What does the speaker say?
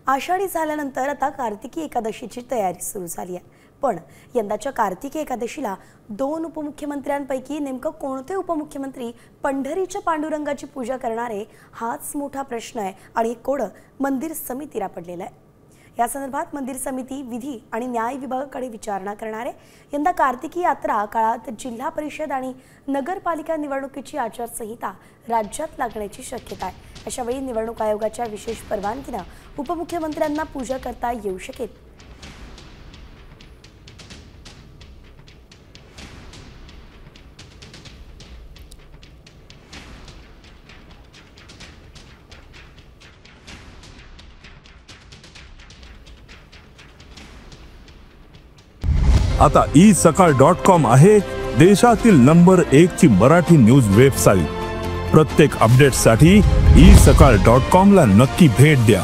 आषाढी झाल्यानंतर आता कार्तिकी एकादशीची तयारी सुरू झाली आहे। पण यंदाच्या कार्तिकी एकादशीला दोन उपमुख्यमंत्र्यांपैकी नेमकं कोणते उपमुख्यमंत्री पंढरीच्या पांडुरंगाची पूजा करणारे हाच मोठा प्रश्न आहे आणि कोड मंदिर समितीला पडलेला आहे। या संदर्भात मंदिर समिती विधी आणि न्याय विभागाकडे विचारणा करणार आहे। यंदा कार्तिकी यात्रा काळात जिल्हा परिषद आणि नगरपालिका निवडणुकीची आचारसंहिता राज्यात लागण्याची शक्यता आहे। अशा वेळी निवडणूक आयोगाच्या विशेष परवानगीने उपमुख्यमंत्र्यांना पूजा करता येऊ शकेल। आता isakal.com आहे देशातील नंबर 1 ची मराठी न्यूज वेबसाईट। प्रत्येक अपडेटसाठी isakal.com ला नक्की भेट द्या।